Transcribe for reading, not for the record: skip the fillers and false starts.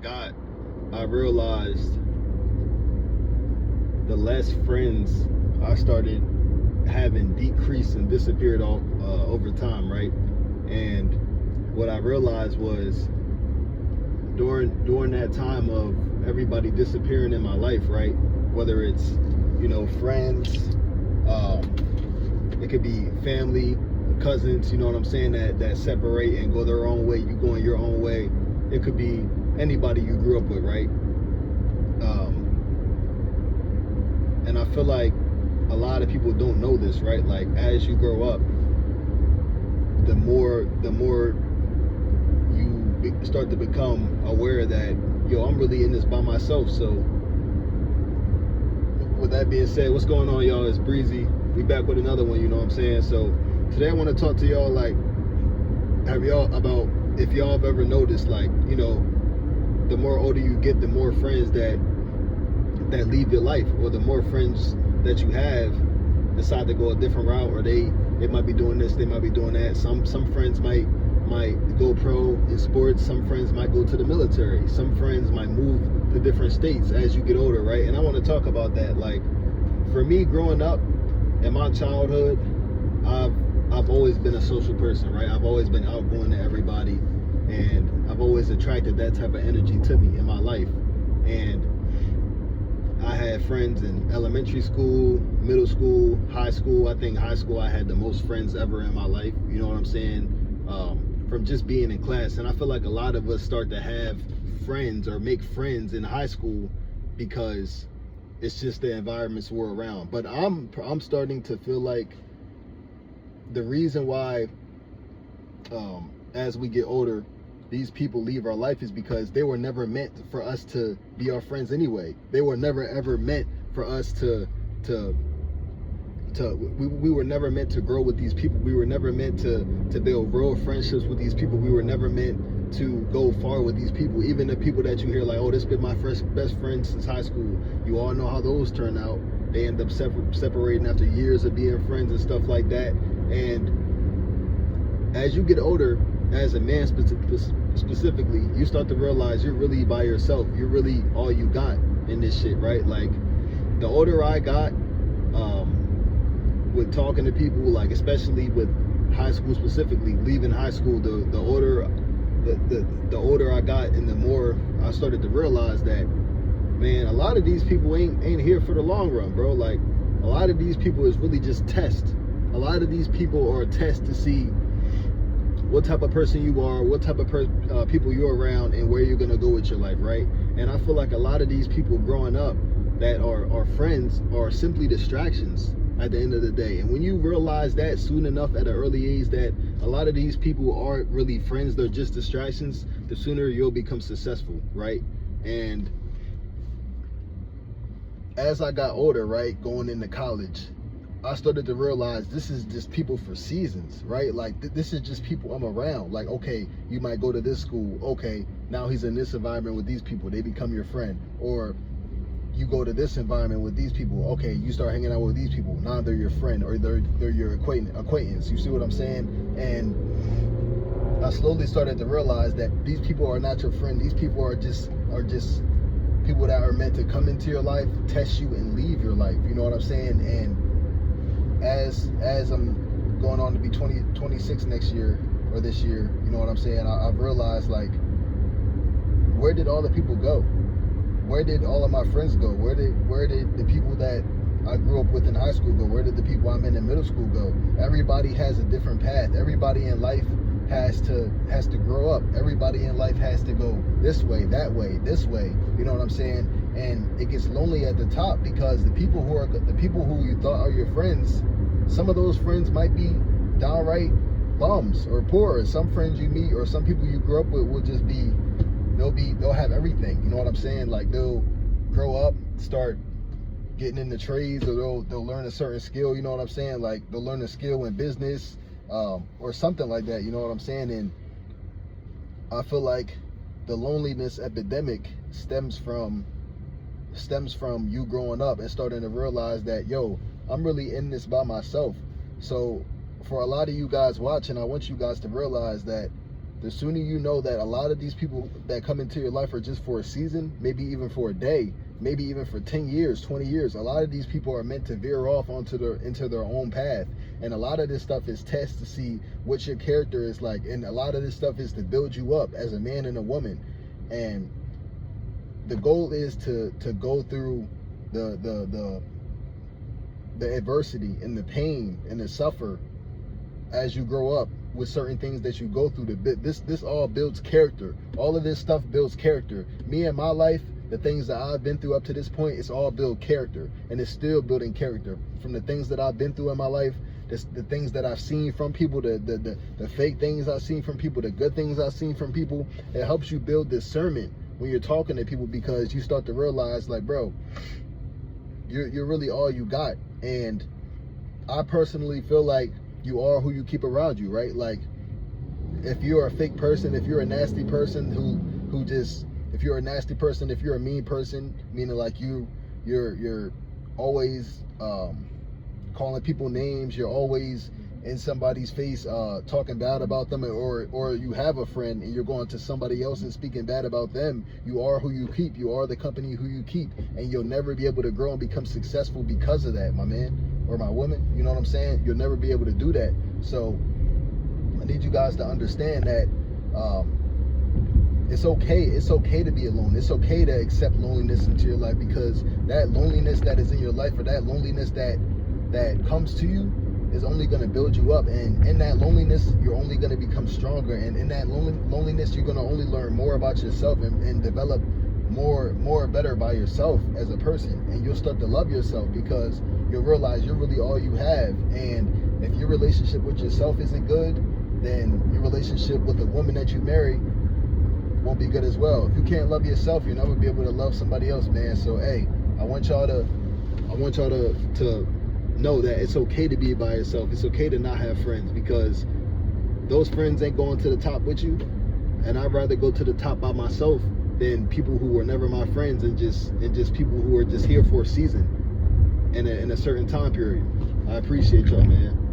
got, I realized the less friends I started having decreased and disappeared all over time, right? And what I realized was during that time of everybody disappearing in my life, right? Whether it's friends, it could be family, cousins, you know what I'm saying, that separate and go their own way, you going your own way. It could be anybody you grew up with, right? And I feel like a lot of people don't know this, right? Like, as you grow up, the more you start to become aware that, I'm really in this by myself. So with that being said, what's going on, y'all? It's Breezy. We back with another one, you know what I'm saying? So today I want to talk to y'all, like, about if y'all have ever noticed, like, the more older you get, the more friends that leave your life, or the more friends that you have decide to go a different route, or they might be doing this, they might be doing that. Some friends might go pro in sports, some friends might go to the military, some friends might move to different states as you get older, right? And I want to talk about that. Like, for me, growing up in my childhood, I've always been a social person, right? I've always been outgoing to everybody, and I've always attracted that type of energy to me in my life. And I had friends in elementary school, middle school, high school. I think high school I had the most friends ever in my life, you know what I'm saying? From just being in class. And I feel like a lot of us start to have friends or make friends in high school because it's just the environments we're around. But I'm starting to feel like the reason why as we get older, these people leave our life is because they were never meant for us to be our friends anyway. They were never ever meant for us we were never meant to grow with these people. We were never meant to build real friendships with these people. We were never meant to go far with these people. Even the people that you hear like, oh, this been my best friend since high school, you all know how those turn out. They end up separating after years of being friends and stuff like that. And as you get older, as a man specifically, you start to realize you're really by yourself. You're really all you got in this shit, right? Like, the older I got, with talking to people, like, especially with high school specifically, leaving high school, the older I got, and the more I started to realize that, man, a lot of these people ain't here for the long run, bro. Like, a lot of these people is really just tests. A lot of these people are a test to see what type of person you are, what type of people you're around, and where you're gonna go with your life, right? And I feel like a lot of these people growing up that are friends are simply distractions at the end of the day. And when you realize that soon enough at an early age, that a lot of these people aren't really friends, they're just distractions, the sooner you'll become successful, right? And as I got older, right, going into college, I started to realize this is just people for seasons, right? Like, this is just people I'm around. Like, okay, you might go to this school. Okay, now he's in this environment with these people. They become your friend. Or you go to this environment with these people. Okay, you start hanging out with these people. Now they're your friend, or they're your acquaintance. You see what I'm saying? And I slowly started to realize that these people are not your friend. These people are just people that are meant to come into your life, test you, and leave your life. You know what I'm saying? And as I'm going on to be 26 next year, or this year, you know what I'm saying, I've realized, like, where did all the people go? Where did all of my friends go? Where did the people that I grew up with in high school go? Where did the people I met in middle school go? Everybody has a different path. Everybody in life has to grow up. Everybody in life has to go this way, that way, this way. You know what I'm saying? And it gets lonely at the top, because the people who you thought are your friends, some of those friends might be downright bums or poor. Some friends you meet, or some people you grew up with, will just be, they'll have everything. You know what I'm saying? Like, they'll grow up, start getting into trades, or they'll learn a certain skill. You know what I'm saying? Like, they'll learn a skill in business, or something like that. You know what I'm saying? And I feel like the loneliness epidemic stems from you growing up and starting to realize that, yo, I'm really in this by myself. So for a lot of you guys watching, I want you guys to realize that the sooner you know that a lot of these people that come into your life are just for a season, maybe even for a day, maybe even for 10 years, 20 years. A lot of these people are meant to veer off into their own path. And a lot of this stuff is tests to see what your character is like. And a lot of this stuff is to build you up as a man and a woman. And the goal is to go through the adversity and the pain and the suffer as you grow up with certain things that you go through. This all builds character. All of this stuff builds character. Me and my life, the things that I've been through up to this point, it's all built character, and it's still building character. From the things that I've been through in my life, the things that I've seen from people, the fake things I've seen from people, the good things I've seen from people, it helps you build discernment when you're talking to people, because you start to realize, like, bro, you're really all you got. And I personally feel like you are who you keep around you, right? Like, if you're a fake person, if you're a nasty person if you're a nasty person, if you're a mean person, meaning like you're always calling people names, you're always in somebody's face talking bad about them, or you have a friend and you're going to somebody else and speaking bad about them, you are who you keep. You are the company who you keep, and you'll never be able to grow and become successful because of that, my man or my woman. You know what I'm saying? You'll never be able to do that. So I need you guys to understand that it's okay to be alone. It's okay to accept loneliness into your life, because that loneliness that is in your life, or that loneliness that comes to you, is only going to build you up. And in that loneliness, you're only going to become stronger. And in that loneliness, you're going to only learn more about yourself and develop more better by yourself as a person. And you'll start to love yourself, because you'll realize you're really all you have. And if your relationship with yourself isn't good, then your relationship with the woman that you marry won't be good as well. If you can't love yourself, you'll never be able to love somebody else, man. So hey, I want y'all to know that it's okay to be by yourself. It's okay to not have friends, because those friends ain't going to the top with you. And I'd rather go to the top by myself than people who were never my friends, and just people who are just here for a season in a certain time period. I appreciate y'all, man.